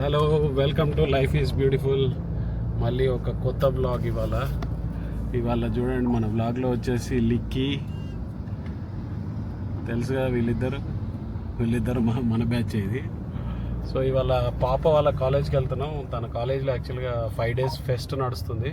Hello, welcome to life is beautiful. మళ్ళీ ఒక కొత్త బ్లాగ్ ఇవాళ చూడండి. మన బ్లాగ్లో వచ్చేసి లిక్కీ, తెలుసుగా వీళ్ళిద్దరు మన బ్యాచ్ ఇది. సో ఇవాళ పాప వాళ్ళ కాలేజ్కి వెళ్తున్నాం. తన కాలేజ్లో యాక్చువల్గా 5 days ఫెస్ట్ నడుస్తుంది.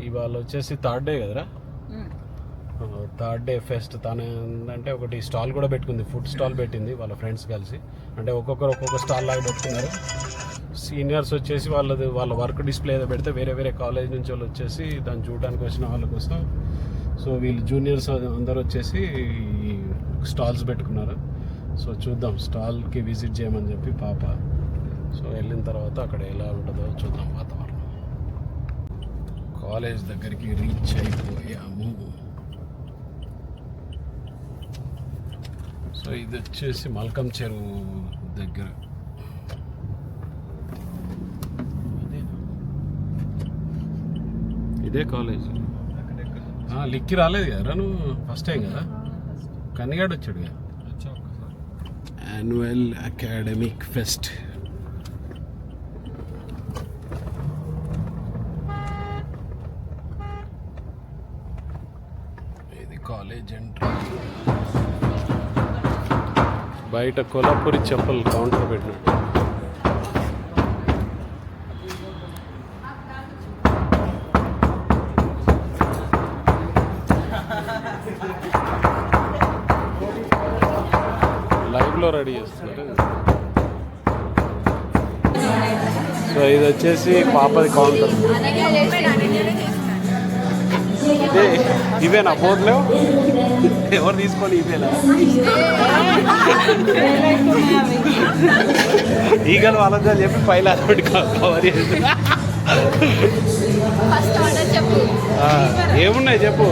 ఇవాళ వచ్చేసి 3rd day కదరా, 3rd day ఫెస్ట్. తను ఏంటంటే ఒకటి స్టాల్ కూడా పెట్టుకుంది, ఫుడ్ స్టాల్ పెట్టింది వాళ్ళ ఫ్రెండ్స్ కలిసి. అంటే ఒక్కొక్క స్టాల్ లాగా పెట్టుకున్నారు. సీనియర్స్ వచ్చేసి వాళ్ళ వర్క్ డిస్ప్లే ఏదో పెడితే వేరే కాలేజ్ నుంచి వాళ్ళు వచ్చేసి దాన్ని చూడడానికి వచ్చిన వాళ్ళ కోసం. సో వీళ్ళు జూనియర్స్ అందరూ వచ్చేసి స్టాల్స్ పెట్టుకున్నారు. సో చూద్దాం, స్టాల్కి విజిట్ చేయమని చెప్పి పాప. సో వెళ్ళిన తర్వాత అక్కడ ఎలా ఉంటుందో చూద్దాం వాతావరణం. కాలేజ్ దగ్గరికి రీచ్ అయిపోయాము. సో ఇది వచ్చేసి మల్కం చెరువు దగ్గర. ఇదే కాలేజ్. లిక్కి రాలేదు కదా నువ్వు, ఫస్ట్ టైం కదా. కన్నిగాడు వచ్చాడు కదా. Annual academic pest. ఇది కాలేజ్ ఎంట్రీ. బయట కొల్లాపూరి చెప్పులు కౌంటర్ పెట్టినాడు. లైవ్లో రెడీ చేస్తున్నారు. సో ఇది వచ్చేసి పాపది కౌంటర్. ఇవేనా బోర్డులో ఎవరు తీసుకొని? ఇవేనా ఈగలు వాళ్ళని చెప్పి పైలా కవర్ చేసి. ఏమున్నాయి చెప్పు.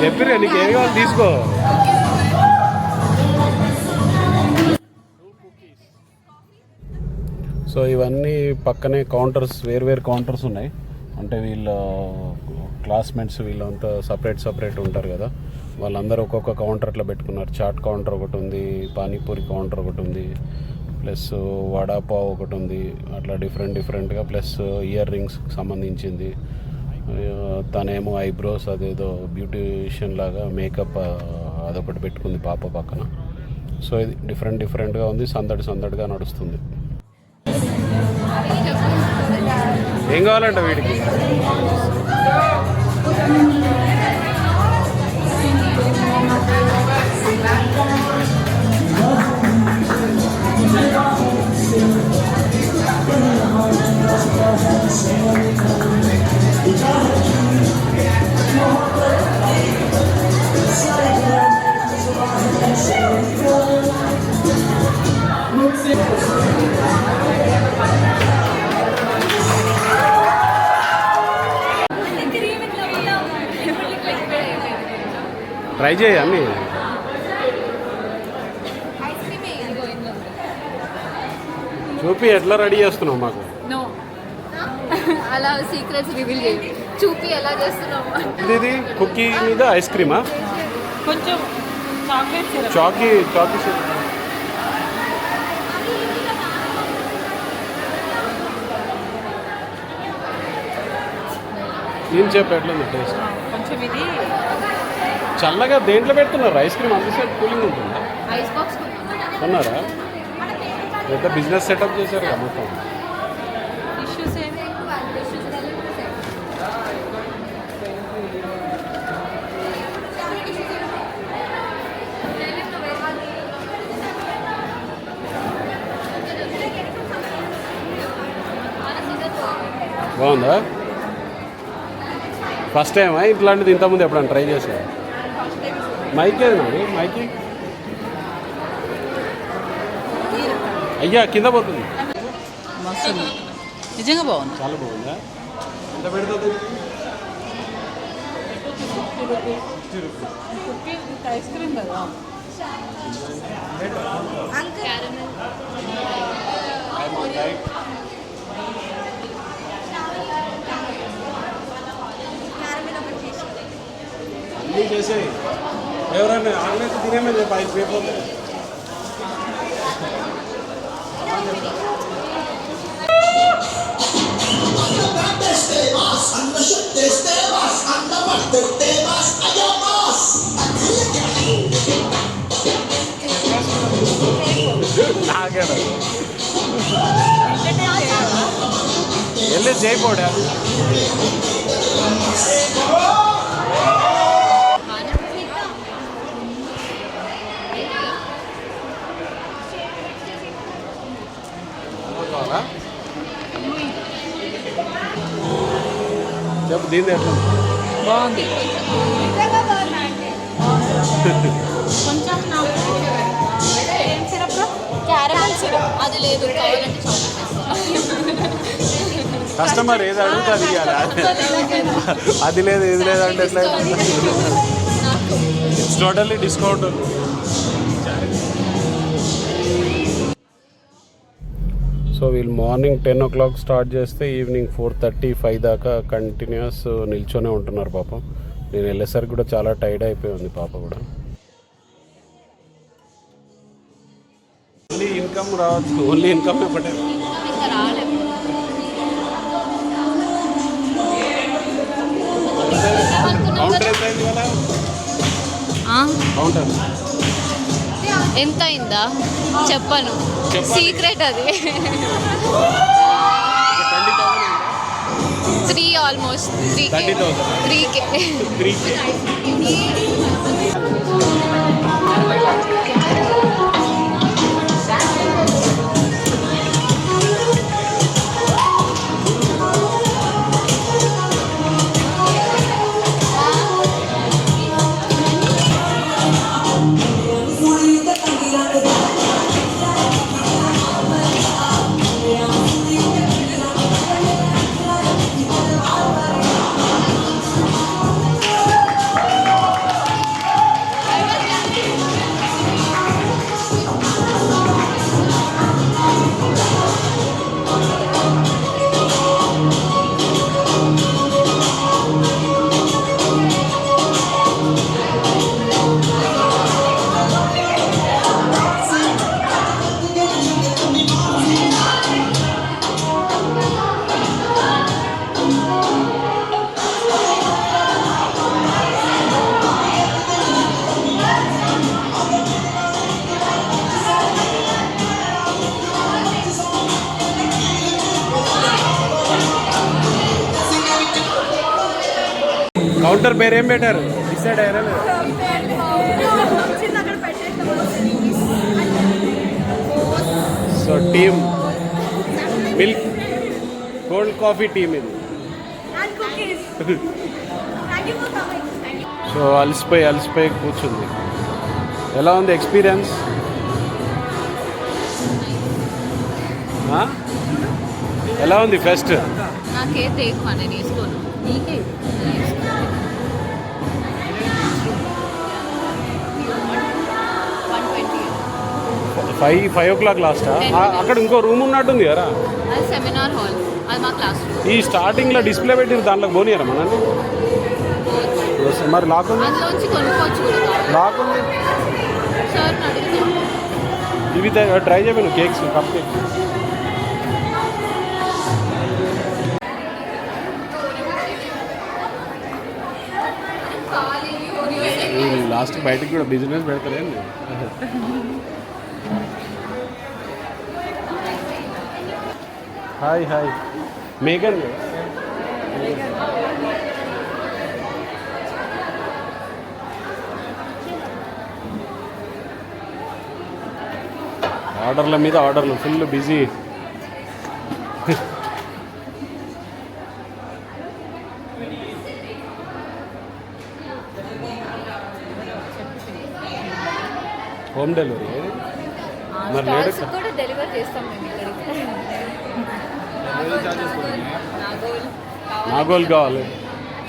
చెప్పిరా, నీకు ఏమి కావాలి తీసుకో. సో ఇవన్నీ పక్కనే కౌంటర్స్, వేరు కౌంటర్స్ ఉన్నాయి. అంటే వీళ్ళ క్లాస్మేట్స్ వీళ్ళంతా సపరేట్ ఉంటారు కదా, వాళ్ళందరూ ఒక్కొక్క కౌంటర్ అట్లా పెట్టుకున్నారు. చాట్ కౌంటర్ ఒకటి ఉంది, పానీపూరి కౌంటర్ ఒకటి ఉంది, ప్లస్ వడాపావ్ ఒకటి ఉంది. అట్లా డిఫరెంట్గా. ప్లస్ ఇయర్ రింగ్స్కి సంబంధించింది. తనేమో ఐబ్రోస్ అదేదో బ్యూటీషియన్ లాగా మేకప్ అదొకటి పెట్టుకుంది పాప పక్కన. సో ఇది డిఫరెంట్గా ఉంది. సందడిగా నడుస్తుంది. ఏం కావాలంట వీడికి? ట్రై చేయి అన్నీ. చూపి ఎట్లా రెడీ చేస్తున్నావు మాకు. అలా సీక్రెట్స్ రివీల్ చేయండి. చూపి ఎలా చేస్తున్నావు. ఇది కుకీ మీద ఐస్ క్రీమా, కొంచెం చాకీ ఏం చెప్పు ఎట్లుంది టేస్ట్? కొంచెం ఇది చల్లగా దేంట్లో పెడుతున్నారు ఐస్ క్రీమ్? అంతసేపు కూలింగ్ ఉంటుందా? ఐస్ బాక్స్ కొన్నారా? పెద్ద బిజినెస్ సెటప్ చేశారు కదా మొత్తం. బాగుందా? ఫస్ట్ టైమా ఇట్లాంటిది? ఇంతకుముందు ఎప్పుడన్నా ట్రై చేసా? మైక్ ఏది మైకి? అయ్యా కింద పోతుంది. నిజంగా బాగుంది, చాలా బాగుందా? ఎంత పెడుతుంది? ఐస్ క్రీమ్ కదా. నువ్వు చేసేవి ఎవరైనా ఆన్లైన్ తినేమే చెప్పి 5 పేపర్లు నాకేనా వెళ్ళి చేయపోడా చెప్పు దీని ఎట్లా బాగుంది కొంచెం క్యారమెల్ సిరప్ అది లేదు కావాలంటే కస్టమర్ ఏది అడుగుతుంది అది లేదు ఇది లేదు అంటే ఎట్లా ఇట్స్ టోటల్లీ డిస్కౌంట్. సో వీళ్ళు మార్నింగ్ 10 o'clock స్టార్ట్ చేస్తే ఈవినింగ్ 4:30-5 దాకా కంటిన్యూస్ నిల్చొనే ఉంటున్నారు పాపం. నేను వెళ్ళేసరికి కూడా చాలా టైర్డ్ అయిపోయి ఉంది పాప కూడా. ఓన్లీ ఇన్కమ్ రావచ్చు, ఓన్లీ ఇన్కమ్ ఒకటే. కౌంటర్ ఎంత అయింది కదా? కౌంటర్ ఎంత అయిందా చెప్పను, సీక్రెట్ అది. 3 ఆల్మోస్ట్ 3K. కౌంటర్ పేరు ఏం పెట్టారు డిసైడ్ అయ్యారా లేదా? So team milk cold coffee team ఇది. సో అలసిపోయి కూర్చుంది. ఎలా ఉంది ఎక్స్పీరియన్స్? ఎలా ఉంది ఫెస్ట్? నాకైతే ఎక్కువ నేను తీసుకోను, నీకే 5 o'clock లాస్టా? అక్కడ ఇంకో రూమ్ ఉన్నట్టుంది కదా, అది సెమినార్ హాల్, అది మా క్లాస్ రూమ్. ఈ స్టార్టింగ్లో డిస్ప్లే పెట్టిన దాంట్లోకి పోనీయరా మనల్ని? మరి లాక్ ఉంది, అందులోంచి కొనుక్కోవచ్చు కూడా. లాక్ ఉంది సార్ అడుగుతాం. ఇవి ట్రై చేయను కేక్స్, కప్ కేక్స్. లాస్ట్ బయటకు కూడా బిజినెస్ పెడతారేండి. హాయ్ మేఘన్. ఆర్డర్ల మీద ఆర్డర్లు, ఫుల్ బిజీ. హోమ్ డెలివరీ మరి కూడా డెలివర్ చేస్తాం మేము ఇక్కడికి. నాగోల్ కావాలి.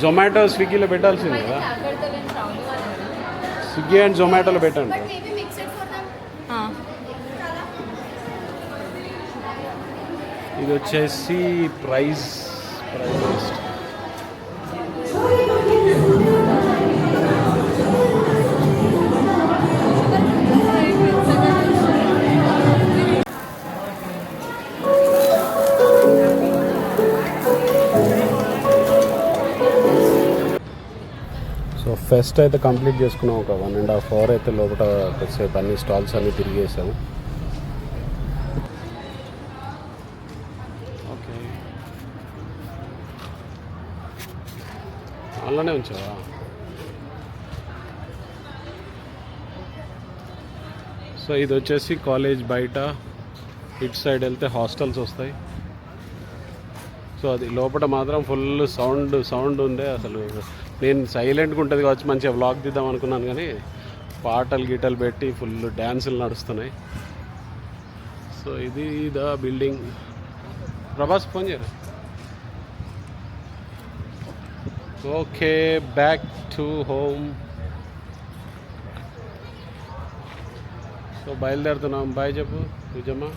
జొమాటో స్విగ్గీలో పెట్టాల్సింది కదా, స్విగ్గీ అండ్ జొమాటోలో పెట్టండి. ఇది వచ్చేసి ప్రైస్ సో ఫెస్ట్ అయితే కంప్లీట్ చేసుకున్నాం, ఒక 1.5 hour అయితే లోపల కొద్దిసేపు అన్ని స్టాల్స్ అన్నీ తిరిగేసాము. ఓకే, అలానే ఉంచావా? సో ఇది వచ్చేసి కాలేజ్ బయట, ఇటు సైడ్ వెళ్తే హాస్టల్స్ వస్తాయి. సో అది లోపల మాత్రం ఫుల్ సౌండ్ ఉండే. అసలు నేను సైలెంట్గా ఉంటుంది కావచ్చు, మంచిగా వ్లాగ్ తీద్దాం అనుకున్నాను, కానీ పాటలు గీటలు పెట్టి ఫుల్ డ్యాన్సులు నడుస్తున్నాయి. సో ఇది ద బిల్డింగ్. ప్రభాస్ ఫోన్ చేయరు. Okay, back to home. So బయలుదేరుతున్నాం. బాయ్ చెప్పు విజమ్మ.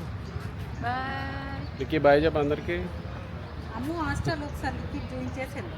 బాయ్. లిక్కి బాయ్ చెప్పు అందరికీ. అమ్ము హాస్టల్ ఒకసారి చూపించేసాను.